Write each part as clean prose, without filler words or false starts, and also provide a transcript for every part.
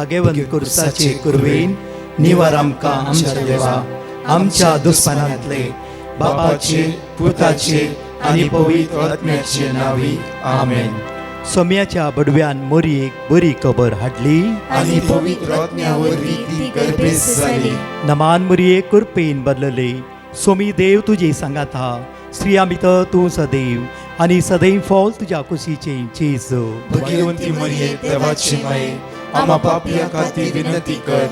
भाग्यवंत कुर्साचे कुरवेन निवार आमकां आमच्या देवा आमच्या दुस्मनांतले बापाचे पुताचे आनी पवित्र आत्म्याचे नावी आमेन. सोम्याच्या बडव्यान मोरयेक बरी खबर हाडली आनी पवित्र आत्म्यावरवी ती गर्भेस जाली. नमान मोरये कुरपेन बदलले सोमी देव तुजे सांगात हा श्रियामित तूं सदैव आनी सदैव फॉल तुज्या कुशीचे चेज. भाग्यवंती मरिये देवाची माये आम्हा पापियां खातीर विनंती कर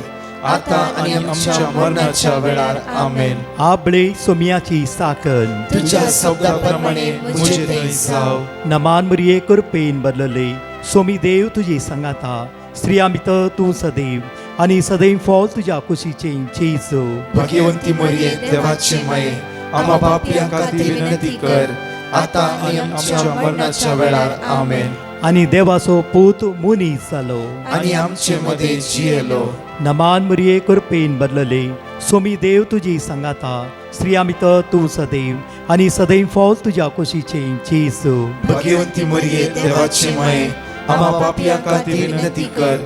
आता आनी आमच्या मरणाच्या वेळार आमेन. आबळे सोम्याची साकन तुझ्या शब्दाप्रमाणे मुझे थंय जाव. नमान मोरये कुरपेन बदलले सोमी देव तुजे सांगात हा श्रियामित तूं सदैव आनी सदैव फॉल तुज्या कुशीचे चेज. भाग्यवंती मरिये देवाची माये आम्हा पापियां खातीर विनंती कर आता आनी आमच्या मरणाच्या वेळार आमेन. आनी देवाचो पूत मुनीस जालो आनी आमचे मध्ये जियेलो. नमान मोरये कुरपेन बदलले सोमी देव तुजी सांगात हा श्रियामित तूं सदैव आनी सदैव फॉल तुज्या कुशीचे चेज. भाग्यवंती मरिये देवाची माये आम्हा पापियां खातीर विनंती कर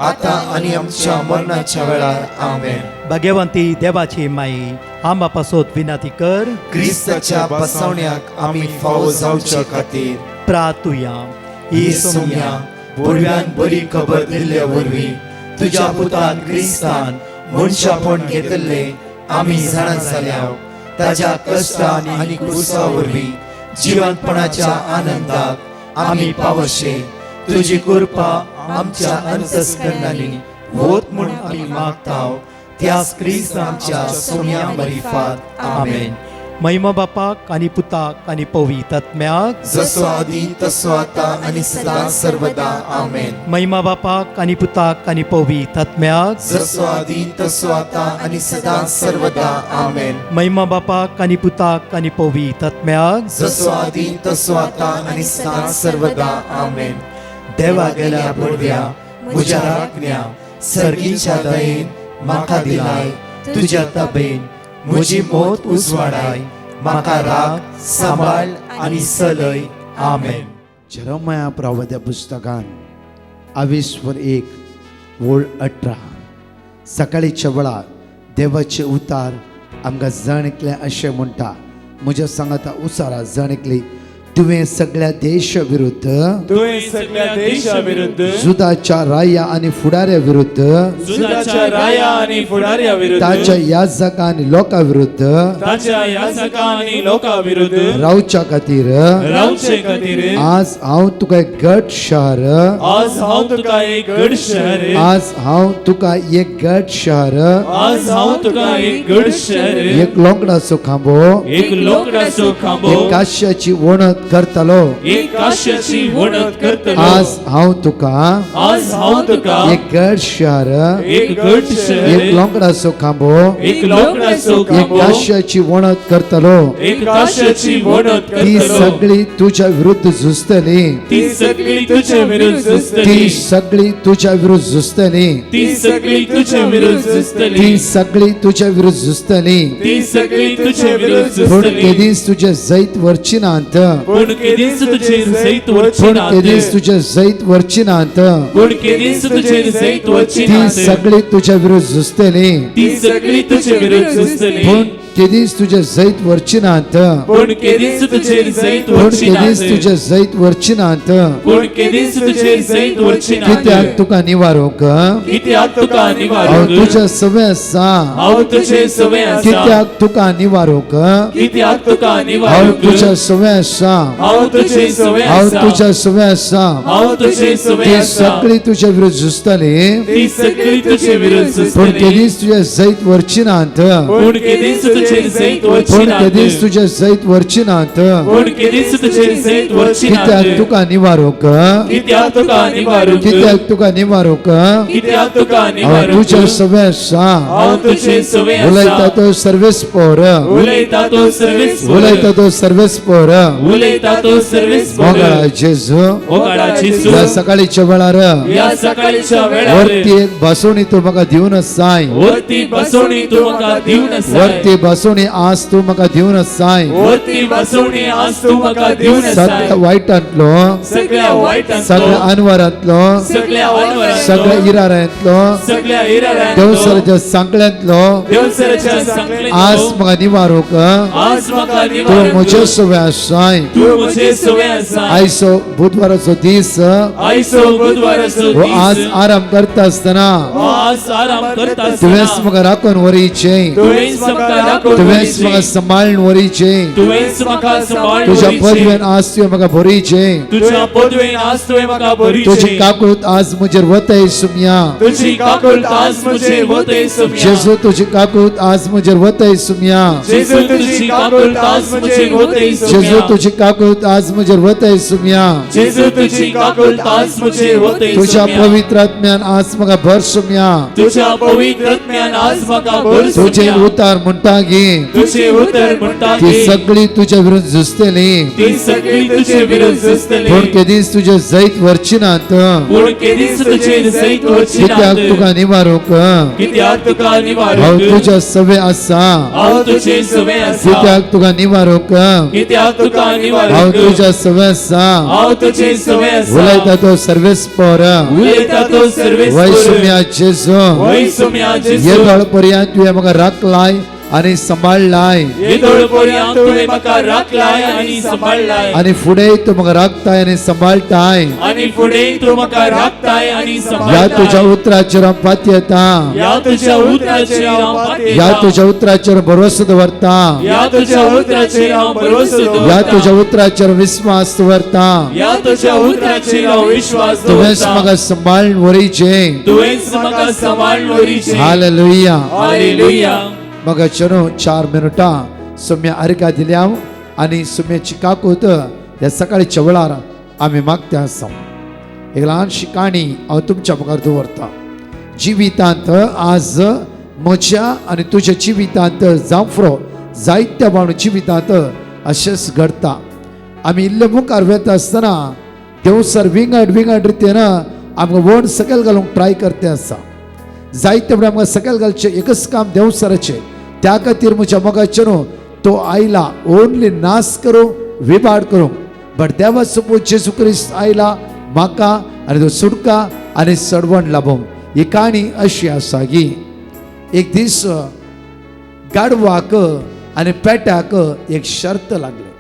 आता आनी आमच्या मरणाच्या वेळार आमेन. भाग्यवंती देवाचे माये आम्हा पासोत विनंती कर क्रिस्ताच्या बसवण्याक आमी फावो जावचे खातीर प्रार्थुया. ही सोम्या बडव्यान बरी खबर दिल्ल्या वरवीं तुज्या पुतान क्रिस्तान मनशापण घेतले आमी जाणा जाल्याव ताज्या कश्टान आनी क्रुसा वरवीं जिवंतपणाच्या आनंदाक आमी पावशे. तुजी कृपा आमच्या अंतस्करणांनी होत म्हूण आमी मागताव त्याच क्रिस्तांच्या सोम्या मरिफात आमेन. महिमा बापाक आनी पुताक आनी पवित्र आत्म्याक जसो आदी तसो आता आनी सदां सर्वदा आमेन. महिमा बापाक आनी पुताक आनी पवित्र आत्म्याक जसो आदी तसो आता आनी सदां सर्वदा आमेन. महिमा बापाक आनी पुताक आनी पवित्र आत्म्याक जसो आदी तसो आता आनी सदां सर्वदा आमेन. देवा गेल्या बडव्या म्हज्या राखण्या सर्गीच्या दयेन म्हाका दिलाय तुज्या ताबेन म्हजी मोत उजवाडाय म्हाका राख सांबाळ आनी चलय आमेन. जेरेमिया प्रवाद्या पुस्तकान 22:1-18 सकाळीच्या वेळार देवाचे उतार आमकां जाणकले अशें म्हणटा. म्हज्या सांगाता उसारा जाणकली तुवें सगळ्या देशा विरुद्ध तुवें सगळ्या देशा विरुद्ध जुदाच्या राया आनी फुडाऱ्या विरुद्ध जुदाच्या राया आनी फुडाऱ्या विरुद्ध ताच्या याजकां आनी लोकां विरुद्ध ताच्या याजकां आनी लोकां विरुद्ध रावच्या खातीर रावचे खातीर आज हांव तुका एक गट शहर आज हांव तुका एक गड शहर आज हांव तुका एक गट शहर आज हांव तुका एक गड शहर एक लोंकडाचो खांबो एक लोकडाचो खांबो एक काश्याची वणत करतलो. एक काश्याची वणत करतलो. आज हांव तुका आज हांव तुका एक गट शहर एक गड शहर एक लोंकडाचो खांबो एक लोकडाचो एक खांबो काश्याची वणत करतलो. एक काश्याची वणत ती करतलो. सगळी तुझ्या विरुद्ध झुजतली. ती सगळी तुझ्या विरुद्ध ती झुजतली. सगळी तुझ्या विरुद्ध झुजतली. ती सगळी तुझ्या विरुद्ध ती झुजतली. सगळी तुझ्या विरुद्ध झुजतली. ती सगळी तुझ्या विरुद्ध पूण झुजतली. केदीस तुझे जैत वरची नांत. पूण केदीस तुझे जैत वरची पूण नात. केदीस तुझे जैत वरची नांत. पूण केदीस तुझे जैत वरची ती नात. सगळी तुझ्या विरुद्ध झुजतली. ती सगळी तुझ्या विरुद्ध झुजतली. पूण केदीस तुझे जैत वरची नांत. पूण केदीस तुझे जैत पूण वरची केदीस नात. तुझे जैत वरची नांत. पूण केदीस तुझे जैत वरची नात. कित्याक तुका निवारूंक कित्याक तुका हांव निवारूंक तुझे सवे आसा. हांव तुझे सवे आसा. कित्याक तुका निवारूंक कित्याक तुका हांव निवारूंक तुझे सवे आसा. हांव तुझे सवे हांव आसा. तुझे सवे आसा. हांव तुझे सवे ती आसा. सगळी तुझ्या विरुद्ध झुजतली. ती सगळी तुझे विरुद्ध पूण झुजतली. केदीस तुझे जैत वरची नांत. पूण केदीस तुझे जैत वरची पूण नात. केदीस तुझे जैत वरची नांत. पूण केदीस तुझे जैत वरची नात. कित्याक तुका निवारूंक कित्याक तुका निवारूंक कित्याक तुका निवारूंक कित्याक तुका हांव निवारूंक तुझे सवे आसा. हांव तुझे सवे उलयता आसा. तो सर्वेस्पोर. उलयता तो सर्विस उलयता तो सर्वेस्पोर. उलयता तो सर्विस मोगळा जेजू मोगाळा जेजू या सकाळीच्या वेळार या सकाळच्या वेळार वरती एक बसवणी तू म्हाका दिवन जाय. वरती बसवणी तू म्हाका दिवन आसा. वरती बसोवणी आज तू म्हाका दिवन आसाय वरती बसवणी आज तू म्हाका दिवन आसाय सगळ्या वायटांतलो सगळ्या वाईटांतलो सगळ्या अनवरांतलो सगळ्या अनवरांतलो सगळ्या इराऱ्यांतलो सगळ्या इराऱ्यांतलो देवसराच्या सांकळ्यांतलो देवसराच्या सांगलेंतलो आज म्हाका निवारूक आज म्हाका तू निवारूक म्हजे सवय आसाय तू म्हजे सवय आसा आयचो बुधवाराचो दीस आयचो बुधवाराचो हो आज दीस आराम करता आसतना हो आज आराम करता तुवेंच आसतना म्हाका राखून वरीचे तुवेंच म्हाका राखून तुवेंच म्हाका वरीचे सांबाळून वरीचे तुवेंच म्हाका सांबाळून तुझ्या वरीचे पदवेन आज तुवें म्हाका भरीचे तुझ्या पदवेन आज तुवें म्हाका तुझी भरीचे काकूट आज म्हजेर वतय सुम्या तुझी काकूट आज म्हजे वते सुम्या जेजू तुझी काकूट आज म्हजेर वतय सुम्या जेजू तुझी काकूट आज म्हजे वते जेजू सुम्या तुझी काकूट आज म्हजेर वतय सुम्या जेजू तुझी काकूट आज म्हजे वते तुझ्या सुम्या पवित्र आत्म्यान आज म्हाका भर सुम्या तुझ्या पवित्र आत्म्यान आज म्हाका भर तुझे सुम्या उतार म्हणटा गी तुझे उतर म्हणटा ती की सगळी तुझ्या विरुद्ध झुजतली ती सगळी तुझे विरुद्ध झुजतली पूण केदीस तुझे जैत वरची नात पूण केदीस तुझे जैत वचची कित्याक नात तुका निवारूक कित्याक तुका हांव निवारूक तुझ्या सवे आसा हांव तुझे सवे आसा कित्याक तुका निवारूक कित्याक तुका हांव निवारूक तुझ्या सवे आसा हांव तुझे सवे आसा उलयता तो सर्वेस्पर उलयता तो सर्वेस वय सुम्या जेजू वय सुम्या जेजू येदोळ पर्यंत तुवें म्हाका राखलाय आनी सांबाळलाय येदोळ पर्यंत तुवें म्हाका राखलाय आनी सांबाळलाय आनी फुडें तूं म्हाका राखताय आनी सांबाळताय आनी फुडें तूं म्हाका राखताय आनी ह्या सांबाळताय तुझ्या उतराचेर हांव पात येता ह्या तुझ्या उतराचेर हांव पातयेता. ह्या तुझ्या उतराचेर भरोसो दवरता ह्या तुझ्या उतराचेर हांव भरोसो ह्या दवरता. तुझ्या उतराचेर विस्वास दवरता ह्या तुझ्या उतराचेर हांव विश्वास तुवेंच दवरता. म्हाका सांबाळून वरीचे तुवेंच म्हाका सांबाळून व्हरचें. Hallelujah hallelujah. म्हाका चनो 4 मिनटां सुम्या आर्गा दिल्या आनी सुम्याची काकूत ह्या सकाळच्या वेळार आमी मागता आसा एक ल्हानशी काणी हांव तुमच्या मुखार दवरता जिवितांत आज म्हज्या आनी तुज्या जिवितांत जावफ्रो जायत्या बावण जिवितांत अशेंच घडटा आमी इल्ले मुखार वेता आसतना देवसर विंगड रितीन आमकां वण सकयल घालूंक ट्राय करता आसा जायते फुडें आमकां सकयल घालचें एकच काम देवसराचें त्या खातीर म्हज्या मोगाचें न्हू तो आयला ओनली नाश करूं विबाड करूं बट देवाचो पूत जेजू क्रिस्त आयला म्हाका आनी तो सुटका आनी सडवण लाभोवंक ही काणी अशी आसा की एक दीस गाडवाक आनी पेट्याक एक शर्त लागले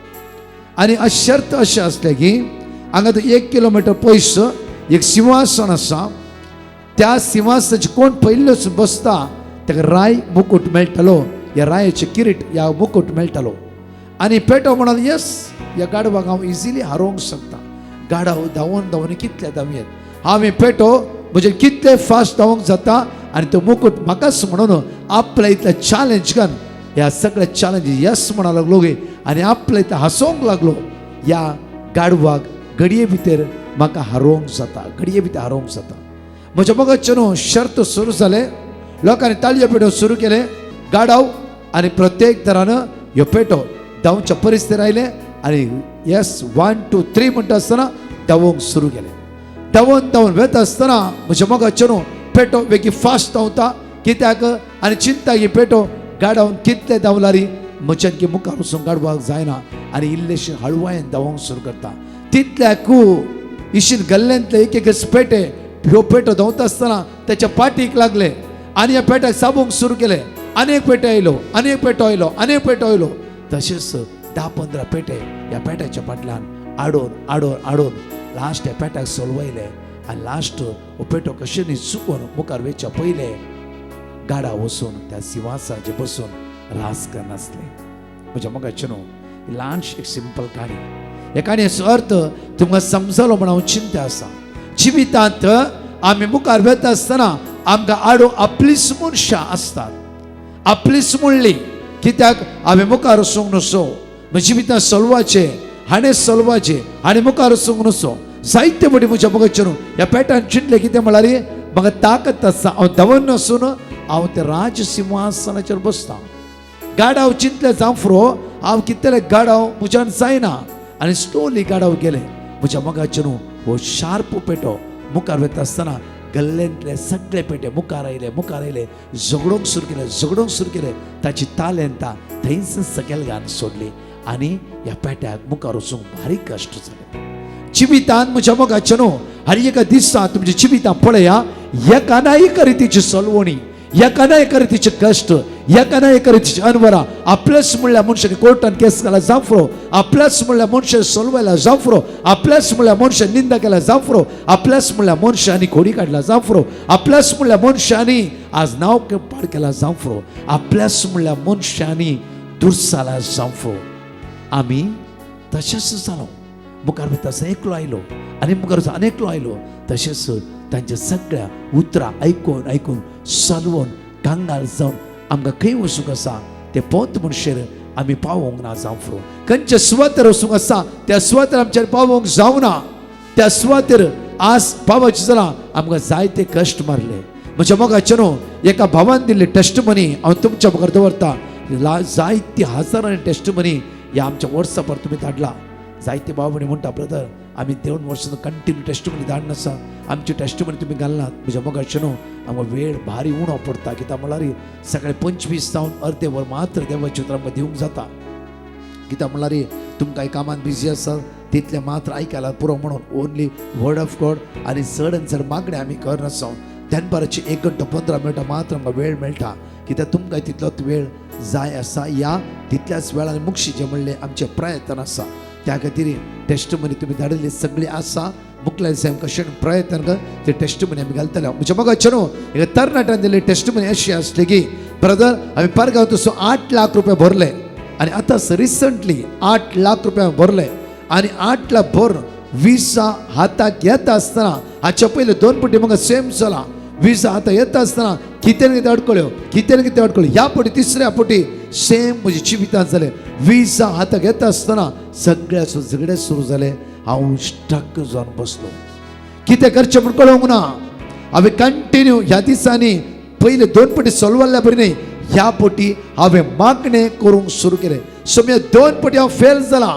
आनी आ शर्त अशें आसलें की हांगा तो 1 किलोमीटर पयस एक सिंहासन आसा त्या सिंहासनाचे कोण पयलेच बसता ताका राय मुकुट मेळटलो ह्या रायाचे किरीट ह्या मुकुट मेळटलो आनी पेटो म्हणाल यस ह्या गाडवाक हांव इजिली हारोवंक शकता गाडव धांवन कितले धांवयेत हांव हे पेटो म्हणजे कितले फास्ट धांवंक जाता आनी तो मुकुट म्हाकाच म्हणून आपल्या इतले चॅलेंज घान ह्या सगळ्या चॅलेंज यस म्हणा लागलो गे आनी आपल्या इतले हांसोवंक लागलो ह्या गाडवाक घडये भितर म्हाका हारोवंक जाता घडये भितर हारोवंक जाता म्हज्या मोगाचें शर्त सुरू जाले लोकांनी ताळयो पेटो सुरू केले गाडव आनी प्रत्येक तरान ह्यो पेटो धांवच्या परिस्थितीर आयले आनी यस 1 2 3 म्हणटा आसतना धांवोंक सुरू केले धांवन वेता आसतना म्हज्या मोगाचें पेटो वेगी फास्ट धांवता कित्याक आनी चिंता की पेटो गाडवान कितले धांवलारी म्हज्यान की मुखार वचूंक गाडवाक जायना आनी इल्लेशे हळवायेन धांवोंक सुरू करता तितल्याकू इशीन गल्ल्यांतले एक पेटे ह्यो पेटो धांवता आसतना त्याच्या पाठीक लागले आनी ह्या पेट्याक साबूंक सुरू केले अनेक पेटे आयलो अनेक पेटो आयलो अनेक पेटो आयलो तशेंच 10-15 पेटे ह्या पेट्याच्या फाटल्यान आडोन लास्ट ह्या पेट्याक सोलवयले आनी लास्ट हो पेटो कशेंनी चुकून मुखार वयच्या पयले गाडा वचून त्या सिंहासनाचेर बसून रास करनासले म्हज्या मोगाचें न्हू ल्हानशी एक सिंपल काणी ह्या काणयेचो अर्थ तुमकां समजलो म्हण हांव चिंता आसा जिवितांत आमी मुखार वेता आसतना आमकां आडो आपलीच मनशां असतात आपलीच म्हणली कित्याक हांवें मुखार वचूंक नसो म्हज्या जिवितांत चलवाचें हाणें चलवाचें आनी मुखार वचूंक नसो जायते फावटी म्हज्या मोगाचें ह्या पेट्यान चिंतलें कितें म्हळ्यार म्हाका ताकत आसा हांव धांवन नासून हांव त्या राज सिंहासनाचेर बसतां गाडव चिंतले जावफ्रो हांव कितें गाडव म्हज्यान जायना आनी स्लोली गाडव गेले म्हज्या मोगाचें हो शार्प पेटो मुखार वेता आसतना गल्ल्यांतले सगळे पेटे मुखार आयले झगडोंक सुरू केले ताची ताल येता थंयच सकयल घान सोडली आनी ह्या पेट्याक मुखार वचूंक भारी कश्ट जाले जिवितांत म्हज्या मोगाचे न्हू आनी एका दिसा तुमच्या जिवितांत पळया एका ना एका रितीची सलवणी एका ना एका रितीचे कश्ट एका ना एका रितीची अनवरां आपल्याच म्हणल्या मनशाने कोर्टान केस केला जावफरो आपल्याच म्हणल्या मनशाने सोलवायला जावफरो आपल्याच म्हणल्या मनशाने निंदा केला जावफरो आपल्याच म्हणल्या मनशांनी खोडी काढला जावफरो आपल्याच म्हणल्या मनशांनी आज नाव पाड केला जावफरो आपल्याच म्हणल्या मनशांनी दुर्साला जावफरो आमी तशेंच जालो मुखार तसो एकलो आयलो आनी मुखार अनेकलो आयलो तशेंच तांच्या सगळ्या उतरां आयकून सलवून कांगाल जावन आमकां खंय वचूंक आसा ते पोत म्हणशेर आमी पावोंक ना जावफरो खंयच्या सुवातेर वचूंक आसा त्या सुवातेर आमच्यान पावोंक जावना त्या सुवातेर आज पावचे जाल्यार आमकां जायते कश्ट मारले म्हज्या मोगाचे न्हू एका भावान दिल्ली टेस्टमनी हांव तुमच्या मुखार दवरता जायती हजारांनी टेस्टमनी ह्या आमच्या वॉट्सॅपार तुमी धाडला जायते भाव भयणी म्हणटा ब्रदर आमी 2 वर्सां कंटिन्यू टेस्टमनी धाडना आसा आमची टेस्टमनी तुमी घालनात म्हज्या मोगाचे न्हू आमकां वेळ भारी उणो पडटा कित्याक म्हळ्यार सकाळी 25 जावन अर्दे वर मात्र देवाच्या उतरां आमकां दिवंक जाता कित्याक म्हळ्यार तुमकां कांय कामांत बिजी आसा तितले मात्र आयकला पुरो म्हणून ओन्ली वर्ड ऑफ गॉड आनी चड मागणी आमी करनासा दनपाराची 1 घंटो 15 मिनटां मात्र आमकां वेळ मेळटा कित्याक तुमकां तितलोच वेळ जाय आसा या तितल्याच वेळान मुक्षी जे म्हणले आमचे प्रयत्न आसा त्या खातीर टेस्टमनी तुमी धाडिल्ली सगळी आसा मुखल्या दिसा कशें प्रयत्न कर ते टेस्टमनी आमी घालतले म्हज्या मोगाचे न्हू एका तरणाट्यान दिल्ली टेस्टमनी अशी आसली की ब्रदर आमी पारगांव तसो 8 लाख रुपया भरले आनी आतां रिसंटली 8 लाख रुपया भरले आनी 8 लाख भर विसा हाताक येता आसतना हाच्या पयले 2 फावटी म्हाका सेम जाला विसा हाताक येता आसतना कितें अडकळ्यो ह्या फावटी तिसऱ्या फावटी सेम म्हज्या जिवितांत जालें विसा हाताक येता आसतना सगळ्याचो झगडे सुरू जाले हांव स्टक जावन बसलो कितें करचें म्हूण कळोंक ना हांवें कंटिन्यू ह्या दिसांनी पयले 2 फावटी सोलवल्ल्या बरी न्ही ह्या फावटी हांवें मागणें करूंक सुरू केलें सो 2 फावटी हांव फेल जाला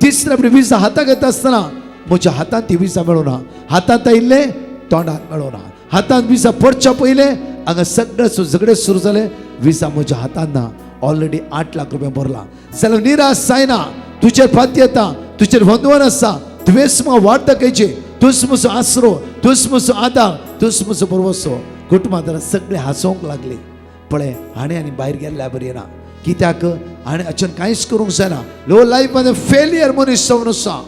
तिसऱ्या फावटी विसा हाताक येता आसतना म्हज्या हातांत ती विसा मेळूना हातांत आयिल्ले तोंडाक मेळूना हातांत विसा पडच्या पयले हांगा सगळे झगडे सुरू जाले विसा म्हज्या हातांत ना ऑलरेडी 8 लाख रुपया भरला जाल्यार निराश जायना तुजेर फाती येता तुजेर बंधुवन आसा तुवेंच म्हाका वाट दाखयची तूंच म्हजो आसरो तूंच म्हजो आदार तूंच म्हजो बरोवसो कुटुंबांत सगळे हांसोवंक लागली पळय हाणें आनी भायर गेल्ल्या बरी ना कित्याक हाणें हाच्यान कांयच करूंक जायना लो लायफ मध्ये फेलियर मनीस जावन आसा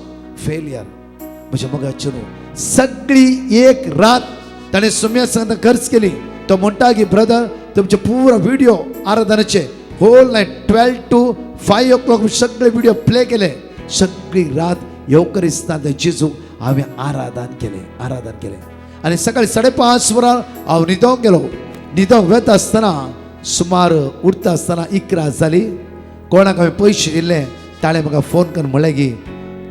फेलियर म्हज्या मोगाचे न्हू सगळी एक रात ताणें सुम्या सांगता खर्च केली तो म्हणटा की ब्रदर तुमचे पुरो video आराधनाचे hole night 12 to 5 o'clock सगळे व्हिडिओ प्ले केले सगळी रात येवकरिस्तान जेजूक हांवें आराधन केलें आनी सकाळी 5:30 वरां हांव न्हिदोंक वेता आसतना सुमार उठता आसतना 11 जाली कोणाक हांवें पयशे दिले ताणें म्हाका फोन करून म्हणलें की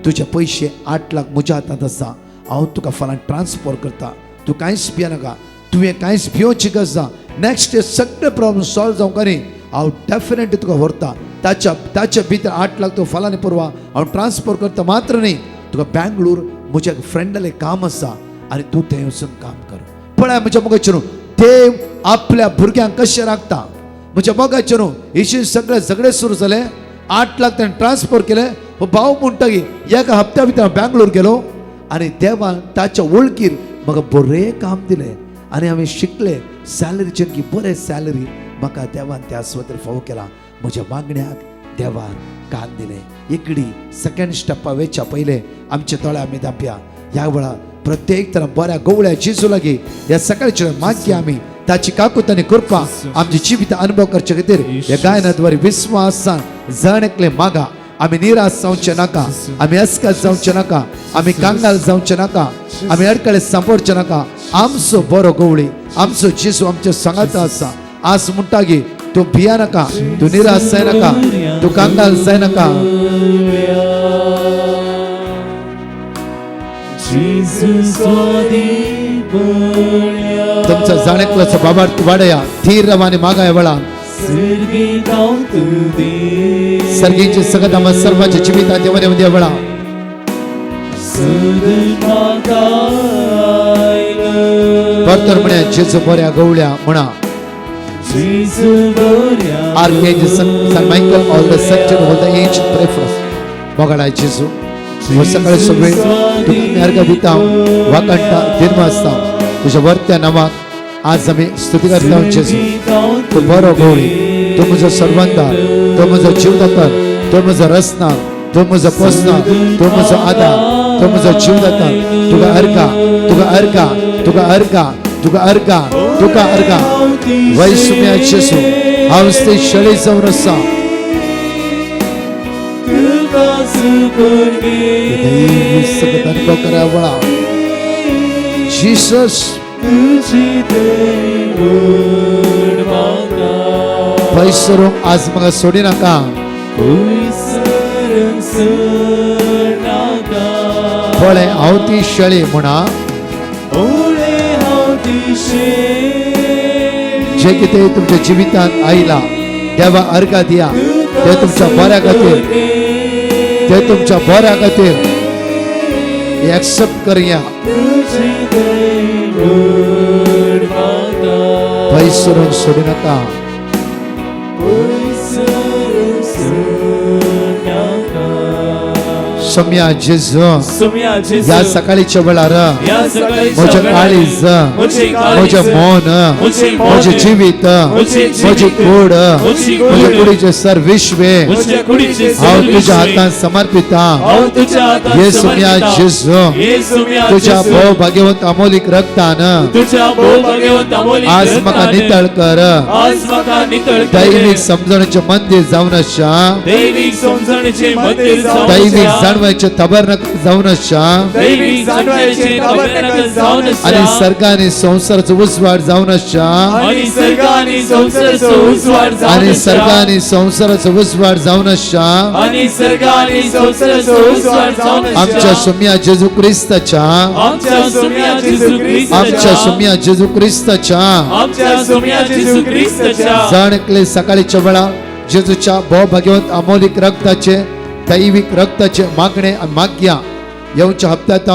तुजे पयशे 8 लाख म्हज्या हातांत आसा हांव तुका फाल्यां ट्रान्सफर करता तूं कांयच भियेनाका तुवें कांयच भिवची गरज ना नेक्स्ट डे सगळे प्रॉब्लेम सॉल्व जावंक न्ही हांव डेफिनेटली तुका व्हरता ताच्या भितर 8 लाख तूं फाल्यां परवा हांव ट्रान्सफर करता मात्र न्ही तुका बँगलोर म्हज्या फ्रेंडालें काम आसा आनी तूं थंय वचून काम कर पळय म्हज्या मोगाचे न्हू देव आपल्या भुरग्यांक कशें राखता म्हज्या मोगाचे न्हू हेचे सगळे झगडे सुरू जाले 8 लाख ताणें ट्रान्सफर केले हो भाव म्हणटा की एका हप्त्या भितर हांव बँगलोर गेलो आनी देवान ताच्या वळखीर म्हाका बरें काम दिलें आनी हांवें शिकलें सॅलरीचेर की बरें सॅलरी म्हाका देवान त्या सुवातेर फावो केला म्हज्या मागण्याक देवान कान दिलें इकडी सेकंड स्टेपा वेच्या पयले आमचे दोळे आमी दापया ह्या वेळार प्रत्येक तरा बऱ्या गवळ्या जेजू लागीं ह्या सकाळच्या मागची आमी ताची काकुतानी कृपा आमचे जिवीत अनुभव करचे खातीर ह्या गायनाद्वारे विश्वासान जण मागा आमी निराश जावचे नाका आमी अस्कास जावचे नाका आमी कांगाल जावचे नाका आमी अडकळे सांपडचे नाका आमचो बरो गवळी आमचो जेजू आमच्या सांगात आसा आज म्हणटा की तू भिया नाका तू निराश जाय नाका तू कांगाल जाय नाका तुमचा जाणेकलाचो बाबार्थ वाडया थीर रवानी मागाय वळा सर्गींची सगत आम्हा सर्वांच्या जिवितात देवाने मध्ये वळा कर्तर म्हणे जेजू बऱ्या गवळ्या म्हणा. Archangel Saint Michael, all the sanctions, all the angels pray for us. बघाडा जेजू व सकाळी सगळे तुका अर्घ दिता वाकंटा दिनवासता तुझ्या वरत्या नावात आज आम्ही स्तुती करता. जेजू तू बरो गवळी, तू म्हजो सर्वंदार, तू म्हजो जीवदाता, तू म्हजो रसनार, तू म्हजो पोसनार, तू म्हजो आदार, तू म्हजो जीवदाता. तुका अर्घा, तुका अर्घा, तुका अर्घा, तुका अर्घा, तुका अर्घा. वैसुम्या जेजू हांव ते शळी जावन आसा. सगळं अनुभव करावळा. जीसस पैसरो आज म्हाका सोडी नाका. पळय हांव ती शेळी म्हणा. जे कितें तुमच्या जिवितांत आयला देवा अर्घा दिया. ते तुमच्या बऱ्या खातीर, ते तुमच्या बऱ्या खातीर एक्सेप्ट करया. पैसरून सोडू नका. सोम्या जेजू या सकाळीच्या वेळार म्हजे काळीज, म्हजे मन, म्हजे जिवीत, म्हजी कूड, म्हजे कुडीचे सर विश्वे हांव तुझ्या हातांत समर्पिता. येसुम्या जेजू तुझ्या भोव भाग्यवंत अमोलीक रक्तान आज म्हाका नितळ कर. दैवीक समजणेचे मंदिर जावन आसा. दैवीक जाणवायचे तबरनाकल जावन आसा. आणि सर्गानी संसाराचो उजवाड जावन आसा. आणि सर्गानी संसाराचो उजवाड जावन आसा. आमच्या सोम्या जेजू क्रिस्ताच्या, आमच्या सोम्या जेजू क्रिस्ताच्या जाणकले सकाळीच्या वेळा जेजूच्या भोव भाग्यवंत अमोलीक रक्ताचे, दैविक रक्ताचे मागणे माग्या येवच्या हप्त्यात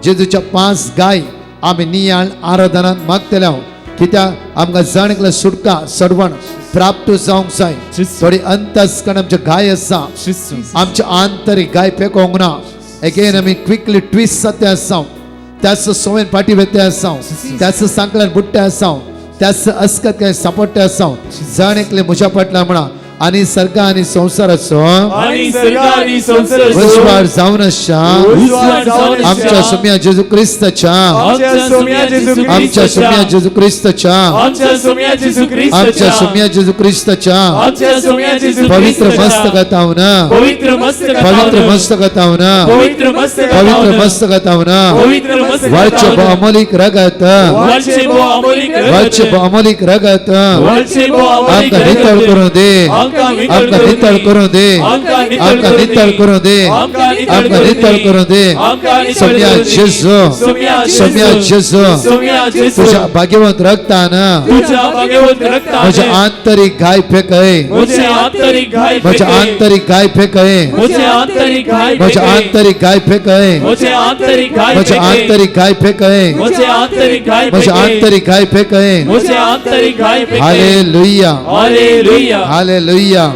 जेजूच्या 5 गाय आम्ही नियाळ आराधनात मागतल्या. कित्याक आमकां जाणकले सुटका सडवण प्राप्त जावंक जाय. थोडी अंतस्कण आमचे गाय आसा, आमचे आंतरीक गाय पेकोंक ना. अगेन आमी क्विकली ट्विस्ट जाते आसा. त्याच सवयन पाटी वेते आसा. त्याच सांकल्यान बुट्टे आसा. त्याच अस्कत काय सापडटे आसा. जाणकले म्हज्या फाटल्यान म्हणा. आणि सर्गा आणि संसाराचो उजवाड जावन आसा. आमच्या सोम्या जेजू क्रिस्ताच्या, आमच्या सोम्या जेजू क्रिस्ताच्या, आमच्या सोम्या जेजू क्रिस्ताच्या पवित्र मस्तकातावन, पवित्र मस्तकातावन, पवित्र मस्तकातावन वळचे भो अमोलीक रगत, वळचे भो अमोलीक रगत आमकां नितळ करूं दे. आमकां नितळ करूं दे. आमकां नितळ करूं दे. आमकां नितळ करूं दे. सोम्या जेजू, सोम्या जेजू तुझ्या भाग्यवंत रक्तान म्हजे आंतरीक गाय फेकय. म्हजे आंतरीक गाय फेकय. म्हजे आंतरीक गाय फेकय. म्हजे आंतरीक गाय फेकय. म्हजे आंतरीक गाय फेकय. Hallelujah, hallelujah.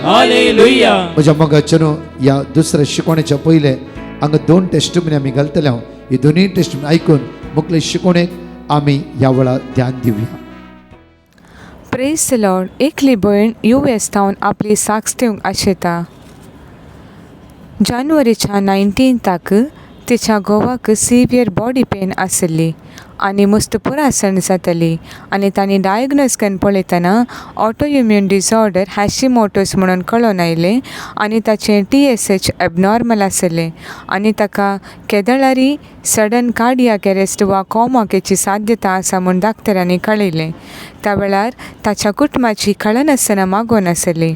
म्हज्या मोगाचेनो या दुसऱ्या शिकवणेच्या पयले हांगा 2 टेस्टमनी आमी घालतले. ही दोनूय टेस्टमनी आयकून मुखले शिकवणेक आमी ह्या वेळार ध्यान दिवया. Praise the Lord. एकली भयण US तावन आपली साक्ष दिवंक आशेता. जानेवारीच्या 19 तिच्या घोवाक सिवियर बॉडी पेन आसली आनी मस्त पुरासण जाताली. आनी तांणी डायग्नोज करून पळयतना ऑटोइम्यून डिसऑर्डर हॅशिमोटोस म्हणून कळोन आयलें आनी ताचें TSH एबनॉर्मल आसलें आनी ताका केदळारी सडन कार्डियाक अरेस्ट वा कोमाकेची साध्यता आसा म्हूण डाक्टरांनी कळयलें. त्या वेळार ताच्या कुटुंबाची कळनासतना मागोवन आसली.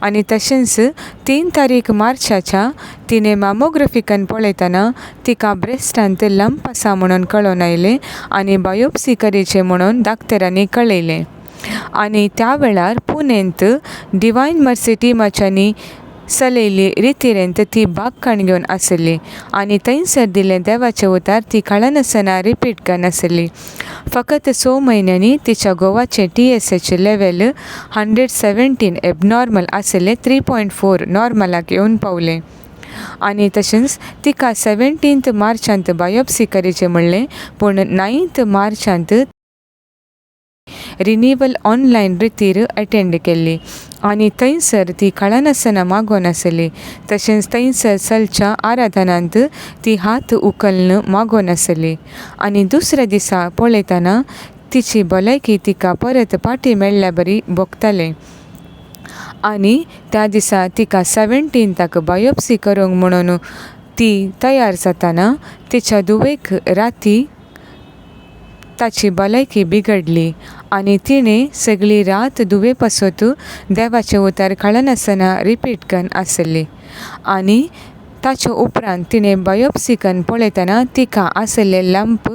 आनी तशेंच 3 मार्चाच्या तिणें मॅमोग्राफी करून पळयतना तिका ब्रेस्टांत लंप आसा म्हणून कळोन आयलें आनी बायोप्सी करचें म्हणून डाक्टरांनी कळयलें. आनी त्या वेळार पुणेंत डिवायन मर्सी टिमाच्यांनी चलयली रितीरेंत ती बागकाण घेवन आसली आनी थंयसर दिल्लें देवाचें उतार ती कळनासतना रिपीट करनासली. फकत 6 म्हयन्यांनी तिच्या घोवाचें TSH लेवल 117 एबनॉर्मल आसलें 3.4 नॉर्मलाक येवन पावलें. आनी तशेंच तिका 17 मार्चांत बायोप्सी करचें म्हणलें, पूण 9 मार्चांत रिन्यूवल ऑनलायन रितीर अटेंड केल्ली आनी थंयसर ती कळनासतना मागोन आसली. तशेंच थंयसर चलच्या आराधनांत ती हात उखलून मागोन आसली. आनी दुसऱ्या दिसा पळयतना तिची भलायकी तिका परत फाटीं मेळ्ळ्या बरी भोगतालें. आनी त्या दिसा तिका 17 बायोप्सी करूंक म्हणून ती तयार जाताना तिच्या धुवेक राती ताची भलायकी बिगडली आनी तिणें सगळी रात धुवे पासत देवाचें उतार कळनासतना रिपीट करून आसली. आनी ताचे उपरांत तिणें बायोप्सी करून पळयतना तिका आसले लंप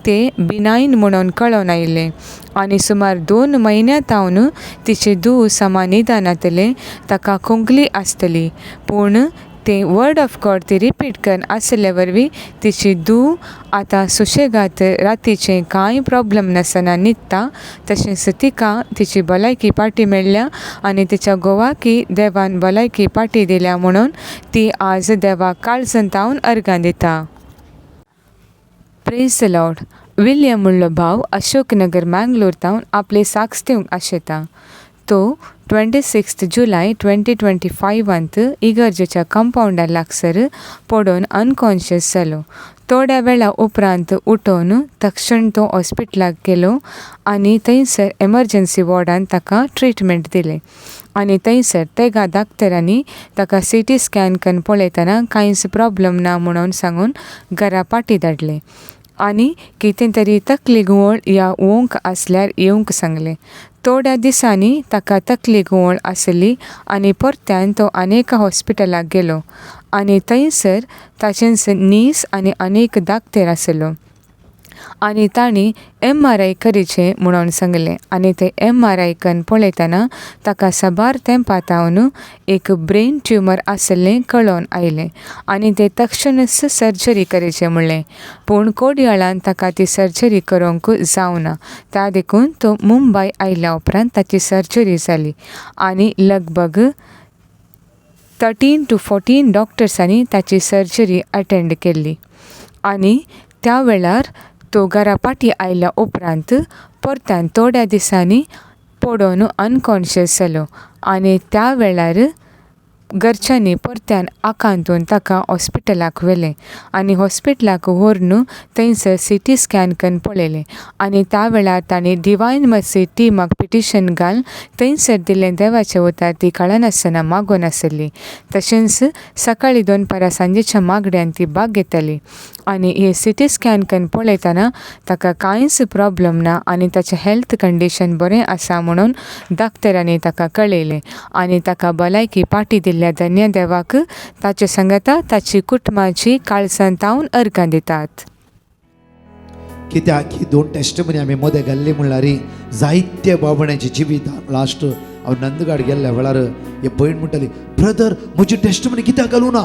ते बिनायन म्हणून कळोन आयलें. आनी सुमार 2 म्हयन्यां तावन तिचें धूव समानिदानांतलें ताका खोंकली आसतली, पूण तें वर्ड ऑफ गॉड ती रिपीट करून आसले वरवीं तिची धूव आतां सुशेगाद रातीचें कांय प्रॉब्लम नासतना न्हिदता. तशेंच तिका तिची भलायकी फाटीं मेळ्ळ्या आनी तिच्या घोवाकय देवान भलायकी फाटीं दिल्या म्हणून ती आज देवाक काळजंतावन अर्गां दिता. Praise the Lord. विल्यम म्हणलो भाव अशोकनगर मँगलोर तावन आपले साक्स दिवंक आशेता. तो 26 जुलय 2025 इगर्जेच्या कंपाऊंडा लागसर पडून अनकॉन्शियस जालो. थोड्या वेळा उपरांत उठोवन तक्षण तो हॉस्पिटलाक गेलो आनी थंयसर एमर्जन्सी वॉर्डान ताका ट्रिटमेंट दिलें. आनी थंयसर तेगा डाक्टरांनी ताका CT स्कॅन करून पळयतना कांयच प्रॉब्लम ना म्हणून सांगून घरा फाटीं धाडलें आनी कितें तरी तकली घुंवळ या ओंक आसल्यार येवंक सांगलें. थोड्या दिसांनी ताका तकली घुंवळ आसली आनी परत्यान तो अनेक हॉस्पिटलाक गेलो आनी थंयसर ताचेंच नीस आनी अनेक दाखतेर आसलो आनी तांणी MRI करचें म्हणून सांगलें. आनी ते MRI करून पळयतना ताका साबार तेंपा तावन एक ब्रेन ट्युमर आसलें कळोन आयलें आनी ते तक्षणच सर्जरी करचें म्हणलें. पूण कोडयाळान ताका ती सर्जरी करूंक जावना. त्या देखून तो मुंबय आयल्या उपरांत ताची सर्जरी जाली आनी लगभग 13 to 14 डॉक्टर्सांनी ताची सर्जरी अटेंड केल्ली. आनी त्या वेळार तो घरा फाटीं आयल्या उपरांत परत्यान थोड्या दिसांनी पडून अनकॉन्शियस जालो आनी त्या वेळार घरच्यांनी परत्यान आकांतून ताका हॉस्पिटलाक व्हेलें आनी हॉस्पिटलाक व्हरून थंयसर CT स्कॅन करून पळयलें. आनी त्या वेळार तांणी डिवायन मर्सी टिमाक पिटिशन घालन थंयसर दिल्लें देवाचें उतार ती कळनासतना मागोन आसली. तशेंच सकाळीं 2 परां सांजेच्या मागड्यान ती बाग घेताली आनी हे CT स्कॅन करून पळयतना ताका कांयच प्रॉब्लम ना आनी ताचें हेल्थ कंडिशन बरें आसा म्हणून डाक्टरांनी ताका कळयलें आनी ताका भलायकी फाटीं दिल्ल्या धन्य देवाक ताचे संगता ताची कुटुंबाची काळजांतावन अर्गां दितात. कित्याक ही 2 टेस्टमनी आमी मदें घाल्ली म्हणल्यार जायत्या बाबण्याची जिवीत लास्ट हांव नंदगाड गेल्ल्या वेळार हे भयण म्हणटाली, ब्रदर म्हजी टेस्टमनी कित्याक घालूं ना.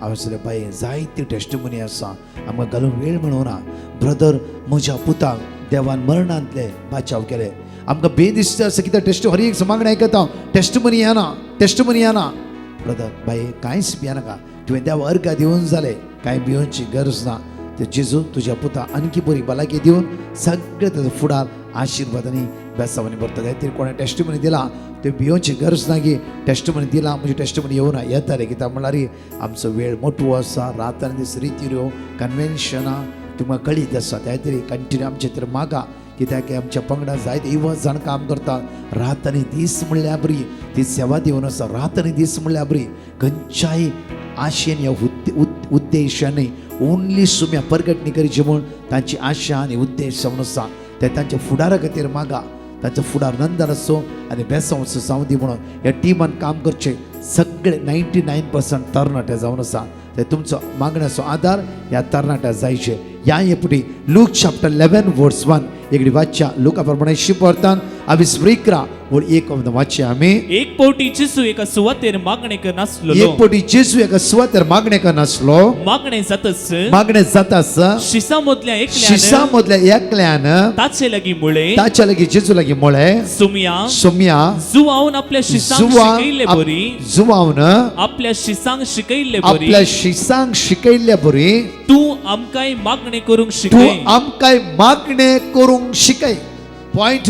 हांवें सांगलें, बाय जायती टेस्टमनी आसा, आमकां घालूंक वेळ मेळूना. ब्रदर म्हज्या पुताक देवान मरणांतले बाचाव केले. आमकां बेदिसता आसा कित्याक टेस्ट हर एक मागणें आयकता टेस्टमनी येना. ब्रदर बाय कांयच भियेनाका, तुवें देवा अर्गां दिवन जालें, कांय भियोवची गरज ना. ते जेजू तुज्या पुता आणखी बरी भलायकी दिवन सगळे ताजो फुडार आशिर्वादांनी बेसांवांनी भरता. ते कोणें टेस्टमनी दिला ते भियोवची गरज ना की टेस्टमनी दिला म्हजी टेस्टमनी येवना. येताले कित्याक म्हणल्यार आमचो वेळ मोठो आसा, रातान दीस रितीऱ्यो कन्वेन्शनां तुमकां कळीत आसा. त्या तरी कंटिन्यू आमचे तर मागा, कित्याक आमच्या पंगडा जायते 20 जाण काम करता. रात आनी दीस म्हणल्यार बरी ती सेवा दिवन आसा. रात आनी दीस म्हणल्यार बरी खंयच्याय आशेन ह्या उद्देशांनी ओन्ली सुम्या परगटणी करची म्हूण तांची आशा आनी उद्देश जावन आसा. ते तांच्या फुडारा खातीर मागा, तांचो फुडार नंदन आसूं आनी बेसांव जावं दी म्हणून ह्या टिमान काम करचें. सगळे 99% तरणाटे जावन आसा ते तुमचो मागण्याचो आदार ह्या तरणाट्या जायचे ह्या हेपुटी लूक चॅप्टर 11 वर्स 1 एकडी वाच्या लुका प्रमाणे शिपरतान आमी स्प्रिकरा और एक वाचे आमी एक पोटी जेसू एका सुवातेर मागणे करनासलो एक पोटी जेजू एका सुवातेर मागणे करनासलो मागणे जातस मागणे जातास शिसा मदल्या शिसा एकल्यान मदल्या एकल्यान ताचे लागी मुळे ताच्या लागीं जेजू लागीं म्हळे सोम्या जुवावन आपल्या शिसांक शिकयले बरी जुवावन आपल्या शिसांक शिकयले बरी आपल्या शिसांक शिकयल्ले बरी तू आमकांय मागणे करूंक तू शिकय आमकांय मागणे करूंक शिकय पॉइंट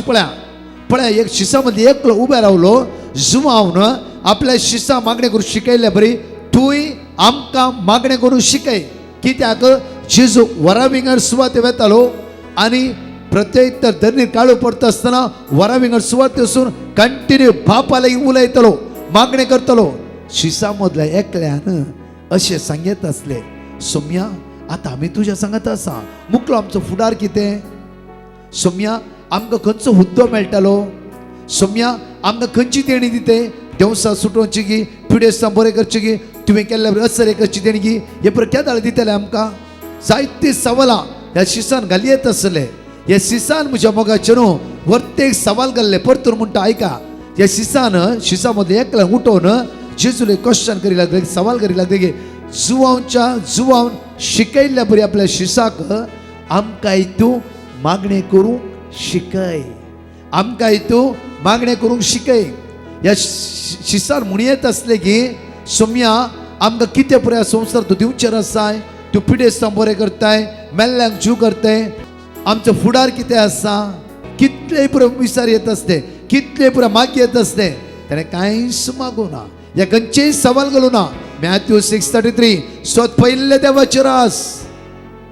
पळया एक शिसामध्ये एकलो उबे रावलो जुवावन आपल्या शिसा मागणे करून शिकयले बरी तूय आमकां मागणे करून शिकय कित्याक जेजू वरा विंगड सुवात वेतालो आनी प्रत्येक तर धरणीर काळो पडटा आसतना वरा विंगड सुवात वचून कंटिन्यू बापा लागीं उलयतलो मागणे करतलो शिसा मदल्या एकल्यान अशें सांगत आसले सोम्या आतां आमी तुज्या सांगात आसा मुकलो आमचो फुडार कितें सोम्या आमकां खंयचो हुद्दो मेळटलो सोम्या आमकां खंयची देणी दिते देवसां सुटोवची गी पिडेस्तां बरें करची गी तुवें केल्ल्या बरें असरे करची देणी गी हे पर केदाळ दितले आमकां जायती सवालां ह्या शिसान घाली येत आसले हे सिसान म्हज्या मोगाचेर वर्तेक सवाल घाल्ले परतून म्हणटा आयका ह्या शिसा मदीं एकल्या उठोवन जेजूले क्वेश्चन करी लागले सवाल करी लागले की जुवावन शिकयल्ल्या बरी आपल्या शिसाक आमकांय तूं मागणे करूंक शिकय आमकांय तूं मागणे करूंक शिकय ह्या शिसान म्हूण येत आसले की सोम्या आमकां कितें पुराय संवसार तूं दिवचेर आसाय तूं पिडेस्तां बरें करताय मेल्ल्यांक जीव करताय आमचो फुडार कितें आसा कितलेय पुरो विचार येत आसते कितले पुरो माग येत आसते ताणें कांयच मागूं ना ह्या खंयचेय सवाल घालूं ना मॅथ्यू 6:33 स्वत पयले देवाचेर आस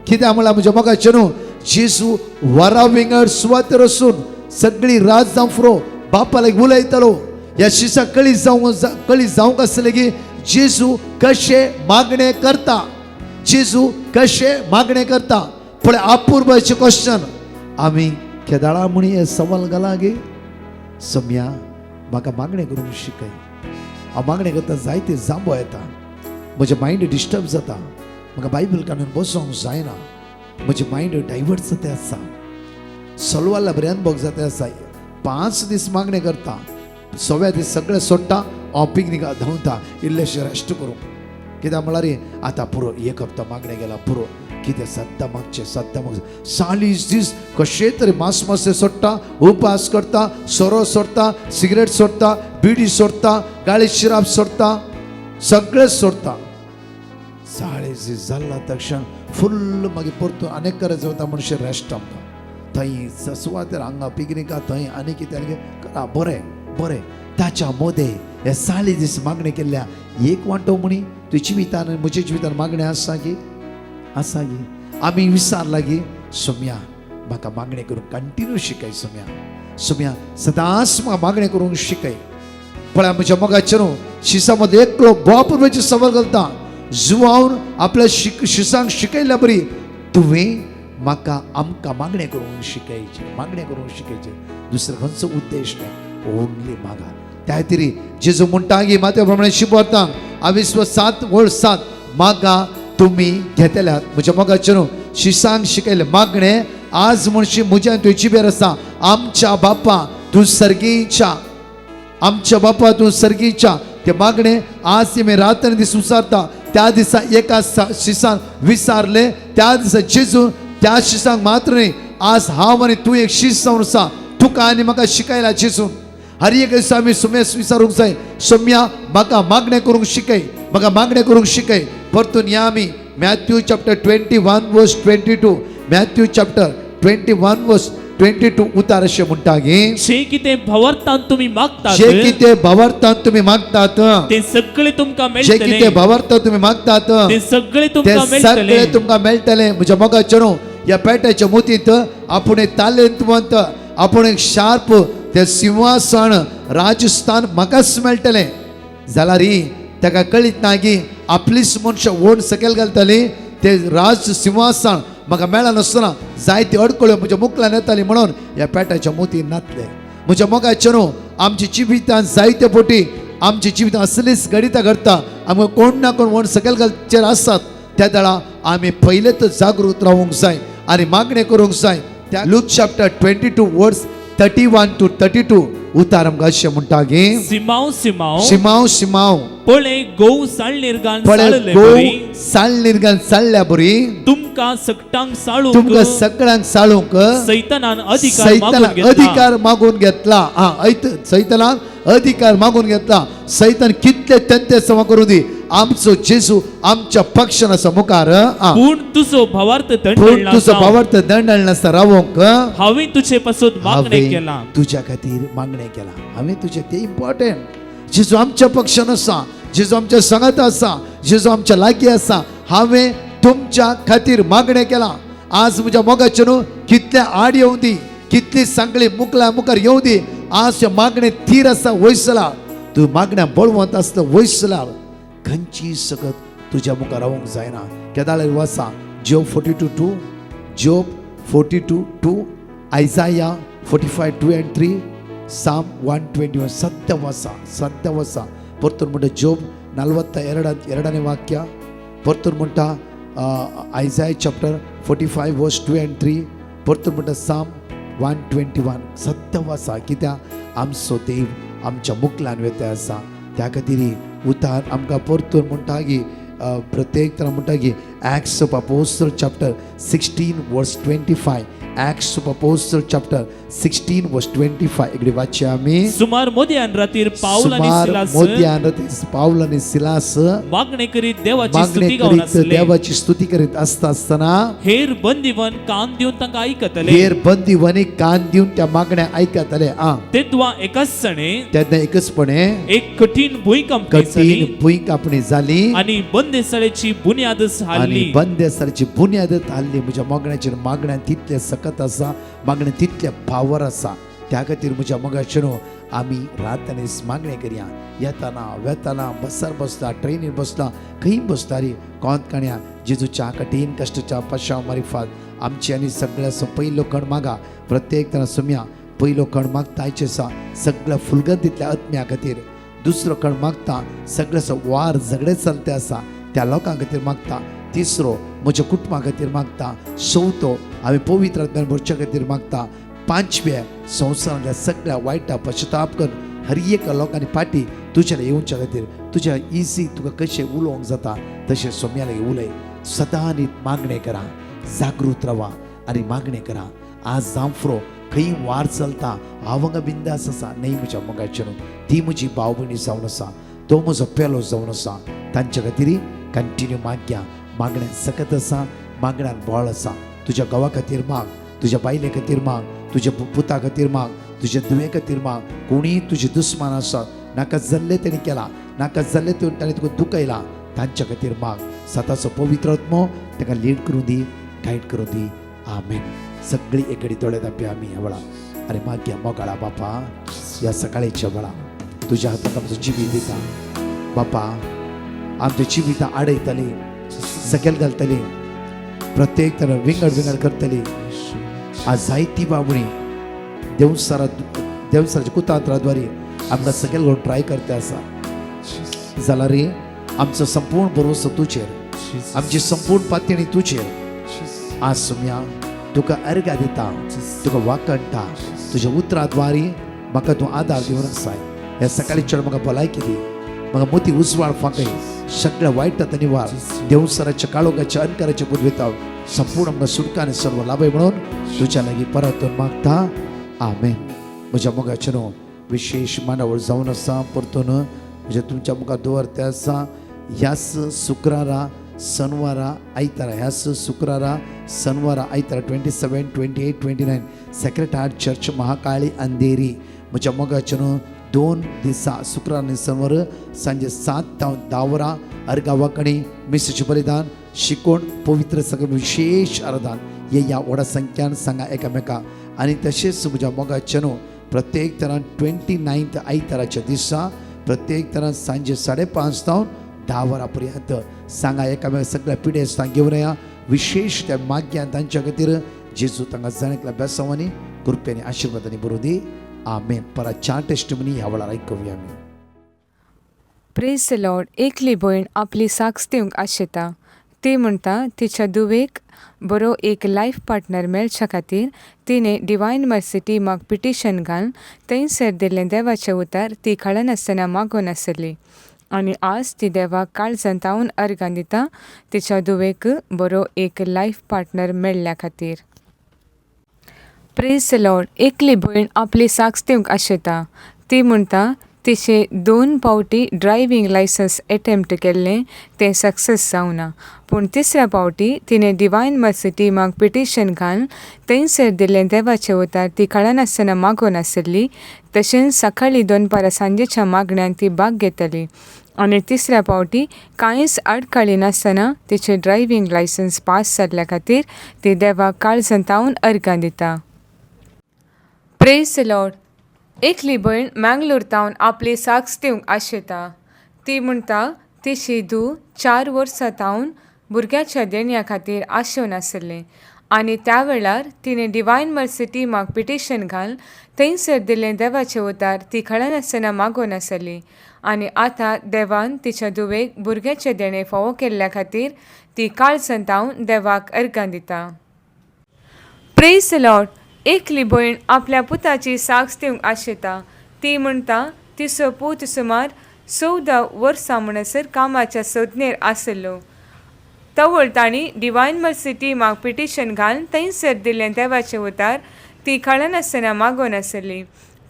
कित्याक म्हळ्यार म्हज्या मोगाचेर जेजू वरा विंगड सुवातेर वचून सगळी रात जावं फुरो बापा लागीं उलयतालो ह्या शिसा कळी जावंक आसले की जेजू कशे मागणे करता जेजू कशे मागणे करता पण अपूर्वचे क्वेश्चन आमी केदाळा म्हणी हे सवाल घाला गे सोम्या म्हाका मागणे करूंक शिकय हांव मागणे करता जायते जांबो येता म्हजें मायंड डिस्टर्ब जाता म्हाका बायबल काडून बसोंक जायना म्हजें मायंड डायवर्ट जाता आसा सलवाला बरें अनुभव जाता आसा 5 दीस मागणे करता 6व्या दीस सगळें सोडटा हांव पिकनिका धांवता इल्लेशें रेस्ट करूं कित्याक म्हळ्यार आतां पुरो एक हप्तो मागणे गेला पुरो कितें सद्दां मागचें 40 दीस कशे तरी मासे सोडटा उपास करता सोरो सोडटा सिगरेट सोडटा बिडी सोडटा गाळी शिराप सोडटा सगळें सोडता 40 दीस जाल्ला तक्षण फुल्ल मागीर परतून अनेक गरज वता म्हणशें रेस्ट आमकां थंय सुवातेर हांगा पिकनिका थंय आनी कितें करा बरें ताच्या मोदे हे 40 दीस मागणे केल्ल्या एक वांटो म्हणी तुज्या जिवितान म्हज्या जिवितान मागणे आसा गी आमी विचार लागी सोम्या म्हाका मागणे करूंक कंटिन्यू शिकय सोम्या सदांच म्हाका मागणे करूंक शिकय पळय म्हज्या मोगाचेर शिसा मदीं एकलो बापूर्वेची सवाल घालता जुवावन आपल्या शिसांक शिकयल्या बरी तुवें म्हाका आमकां मागणे करूंक शिकयचे दुसरो खंयचो उद्देश नाही ओन्ली मागा त्या खातीर जेजू म्हणटा की मातये प्रमाणे शिपरता 7:7 मागा तुमी घेतल्यात म्हज्या मोगाचेर शिसांक शिकयले मागणे आज म्हणशी म्हज्या तुजी बेर आसा आमच्या बापा तूं सर्गीच्या ते मागणे आज तुमी रात्र दीस विचारता त्या दिसा एका शिसान विचारले त्या दिसा जेजू त्या शिसांक मात्र न्ही आज हांव आनी तूं एक शीस जावन आसा तुका आनी म्हाका शिकयला जेजून हर एक दिसा आमी सोम्यास विचारूंक जाय सोम्या म्हाका मागणे करूंक शिकय परतून या आमी मॅथ्यू चॅप्टर 21 वर्स 22 मॅथ्यू चॅप्टर 21 वर्स 22 उतार अशें म्हणटा गे जे कितें भावार्थान तुमी मागतात ते सगळे तुमकां मेळटले म्हज्या मोगाचेर ह्या पेट्याच्या मोतींत आपूण एक तालेंतवंत आपूण एक शार्प ते सिंहासन राजस्थान म्हाकाच मेळटलें जाल्यार ताका कळीत ना की आपलीच मनशां ओन सकयल घालतली ते राज सिंहासन म्हाका मेळनासतना जायती अडकळ्यो म्हज्या मुखल्यान येताली म्हणून ह्या पेट्याच्या मोतीन नातले म्हज्या मोगाचेर आमच्या जिवितांत जायते फावटी आमची जिवीत असलीच गणिता घडता आमकां कोण ना कोण सकलचेर आसात त्या दळा आमी पयलेच जागृत रावूंक जाय आनी मागणें करूंक जाय. त्या लूक चॅप्टर 22 वर्स 31 to 32 उतार आमकां अशें म्हणटा की सिमाव सिमाव शिमाव शिमाव पळे गोव साळनिर्गान पळय साळले गो बरी साळ निर्गन चालल्या बरी तुमका सकटांक साळूंक तुमकां सगळ्यांक साळूंक सैतानान अधिकार सैतानान मागून घेतला. अधिकार मागून घेतला. सैतानान अधिकार मागून घेतला. सैतान कितले तेंते समा करूं दी आमचो जेजू आमच्या पक्षाना मुखार पूण तुजो भावार्थ पूण दंडळला तुजो जावं. भावार्थ दंडळ नासता रावोंक हांवें तुजे पासून मागणें हांवें केला. तुज्या खातीर मागणें केला. हांवें तुजें तें इम्पॉर्टंट. जेजू आमच्या पक्षान आसा, जेजू आमच्या संगत आसा, जेजू आमच्या लागीं आसा. हांवें तुमच्या खातीर मागणें केला. आज म्हज्या मोगाचे न्हू कितले आड येवं दी, कितली सांगली मुखल्या मुखार येवं दी. आज मागणें तीर आसा वयसला, तूं मागण्या बळवंत आसता वयसला खंयची सकत तुज्या मुखार रावंक जायना. केदाळे वाचा जोब 42:2, जोब 42:2, आयजाया 45:2 and 3, साम 121. सत्य वाचा परतून म्हणटा जोब 42 वाक्य परतून म्हणटा आयजाया चॅप्टर 45 वर्स 2 and 3 परतून म्हणटा साम 121. सत्य वाचा कित्याक आमचो देव आमच्या मुखल्यान वेते आसा. त्या खातीर उतार आमकां परतून म्हणटा की प्रत्येक तरा म्हणटा की ॲक्ट्स ऑफ अपोस्टल चॅप्टर 16 वर्स 25, ॲक्ट्स ऑफ अपोस्टल चॅप्टर 16 वर्स 25 इकडे वाचचे आमी. सुमार मोदयान रातीर पाऊल आणि सुमार सिलास मोदयान पाऊल आणि सिलास मागणे करीत देवाची मागणे स्तुती गावन करीत आसले. देवाची स्तुती करीत आसतना हेर बंदीवन कान दिवन तांकां ऐकतले. हेर बंदीवानी कान दिवन त्या मागण्या ऐकतले. तेदवा एकाच सणे तेन्ना एकचपणे एक कठीण भूकंप कठीण भूकंपणी जाली आणि बंदेसाळेची बुनियाद हाल्ली. आणि बंदेसाची बुनियादत हाल्ली. म्हज्या मोगण्याचेर मागण्या तितले सकत आसा, मागण्या तितले पावर आसा. त्या खातीर म्हज्या मोगाचेर आमी रात आनी दीस मागणी करया. येताना वेताना बसार बसता, ट्रेनीर बसला, खंय बसता रे कोंत काण्या जेजूच्या कठीण कश्टाच्या पश्या मारिफात आमची आनी सगळ्या पयलो कण मागा. प्रत्येक तना सुम्या पयलो कण मागता आयचे आसा सगळ्या फुलगंतीतल्या आत्म्या खातीर. दुसरो कण मागता सगळ्याचो वार झगडे चलते आसा त्या लोकां खातीर मागता. तिसरो म्हज्या कुटुंबा खातीर मागता. चवथो हांवें पवित्र आत्म्यान भरच्या खातीर मागता. पांचवे संवसारांतल्या सगळ्या वायटा पश्चाताप करून हर एक लोकांनी पाटी तुज्या येवच्या खातीर तुज्या इजी तुका कशें उलोवंक जाता तशें सोम्याला उलय. सदां न्हीद मागणें करा, जागृत रावा आनी मागणें करा. आज जांफ्रो खंय वार चलता हांव बिंदास आसा न्हय म्हज्या मोगाचेर. ती म्हजी भाव भयणी जावन आसा, तो म्हजो पेलो जावन आसा. तांचे खातीर कंटिन्यू माग्या. मागण्यान सकत आसा, मागण्यान बळ आसा. तुज्या घोवा खातीर माग, तुज्या बायले खातीर माग, तुज्या पुता खातीर माग, तुज्या धुवे खातीर माग. कोणीय तुजे दुस्मान आसात नाका जाल्ले तेणी केला, नाका जाल्ले ताणें तुका दुखयला तांच्या खातीर माग. सताचो पवित्र आत्मो ताका लीड करूं दी, गायड करूं दी. आमेन. सगळी एकडी दोळे दापया आमी ह्या वेळा आनी मागया मोगाळा बापा ह्या सकाळीच्या वेळा तुज्या हातांत आमचो जिवीत दिता. बापा आमच्या जिवितां आडयतली, सकयल घालतली, प्रत्येक तरा विंगड करतली. आज जायती बाबणी देवसाराच्या कुतांत्राद्वारे आमकां सकयल घेवन ट्राय करता आसा जाल्यार रे आमचो संपूर्ण भरोसो तुजेर, आमची संपूर्ण पातळी तुजेर. आज सुम्या तुका अर्घ्य दिता, तुका वाकणटा. तुज्या उतराद्वारे म्हाका तूं आदार दिवन आसाय. ह्या सकाळीच्या म्हाका भलायकी दी, म्हाका मोती उजवाड फांकय. सगळ्या वायटात निवार देवसराच्या काळोखाच्या अंकाराच्या बुदवेताव संपूर्ण आमकां सुटकाने सर्व लाभय म्हणून तुज्या लागीं परतून मागता. आमेन. म्हज्या मोगाचेर विशेष मांडावळ जावन आसा. परतून म्हणजे तुमच्या मुखार दवरते आसा. ह्याच शुक्रारा शनिवारा आयतारा, ह्याच शुक्रारा शनिवारा आयतारा 27, 28, 29 secret heart church Mahakali Andheri. म्हज्या मोगाचेर 2 दिसा शुक्रार आनी शनिवार सांजे 7 ते 10 वरां अर्गावाकणी मिसेचे बलिदान शिकोण पवित्र सगळं विशेष आराधन हे या व्हडा संख्यान सांगा एकामेका. आनी तशेंच म्हज्या मोगाचेर प्रत्येक तरान 29 आयताराच्या दिसा प्रत्येक तरान सांजे 5:30 ते 10 वरां पर्यंत सांगा एकामेका. सगळ्या पिडेस्तां घेवन या विशेष त्या माग्यान तांच्या खातीर जेजू तांकां जाणेतल्या बेसांवांनी कृपेनी आशिर्वादांनी बरों दी. आमेन. परत 4 टेस्टमनी ह्या वेळार आयकुया आमी. Praise the Lord. एकली भयण आपली साक्ष दिवंक आशेता. ती म्हणटा तिच्या दुवेक बरो एक लायफ पार्टनर मेळच्या खातीर तिणें डिवायन मर्सी टिमाक पिटिशन घालून थंयसर दिल्लें देवाचें उतर ती कळनासतना मागून आसली. आनी आज ती देवाक काळजांत तावन अर्गां दिता तिच्या दुवेक बरो एक लायफ पार्टनर मेळ्ळ्या खातीर. Praise the Lord. एकली भयण आपली साक्ष दिवंक आशेता. ती म्हणटा तिचे 2 फावटी ड्रायव्हिंग लायसन्स एटेम्प्ट केल्लें तें सक्सेस जावना. पूण तिसऱ्या फावटी तिणें डिवायन मर्सी टिमाक पिटिशन घालून थंयसर दिल्लें देवाचें उतर ती कळनासतना मागून आसली. तशेंच सकाळीं 2 सांजेच्या मागण्यान ती भाग घेतली. आनी तिसऱ्या फावटी कांयच आडखळी नासतना तिचें ड्रायव्हिंग लायसन्स पास जाल्ल्या खातीर ती देवाक काळजांत तावन अर्गां दिता. Praise the Lord. एकली भयण मँगलोर तावन आपली साक्ष दिवंक आशेता. ती म्हणटा तिची धूव 4 वर्सां तावन भुरग्याच्या देणया खातीर आशेवन आसलें. आनी त्या वेळार तिणें डिवायन मर्सी टिमाक पिटिशन घालून थंयसर दिल्लें देवाचें उतर ती कळनासतना मागून आसली. आनी आतां देवान तिच्या धुवेक भुरग्याचे देणे फावो केल्ल्या खातीर ती काळजांत तावन देवाक अर्गां दिता. Praise the Lord. एकली भयण आपल्या पुताची साक्ष दिवंक आशेता. ती म्हणटा तिचो पूत सुमार 14 वर्सां म्हणसर कामाच्या सोदनेर आसलो. तवळ ताणी डिवायन मर्सी टिमाक पिटिशन घालून थंयसर दिल्लें देवाचें उतर ती कळनासतना मागून आसली.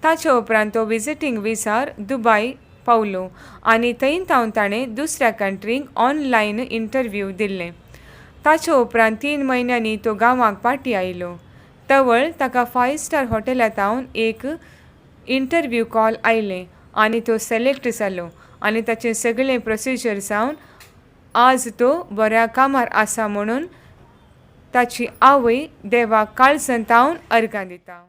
ताचे उपरांत तो विजिटींग विजार दुबय पावलो आनी थंय तावन ताणें दुसऱ्या कंट्रीक ऑनलायन इंटरव्यू दिल्लें. ताचे उपरांत 3 म्हयन्यांनी तो गांवाक पाटी आयलो. तवळ ताका 5 स्टार हॉटेलांत तावन एक इंटरव्यू कॉल आयलें आनी तो सिलेक्ट जालो. आनी ताचें सगळें प्रोसिजर जावन आज तो बऱ्या कामार आसा म्हणून ताची आवय देवाक काळजांत तावन अर्गां दिता.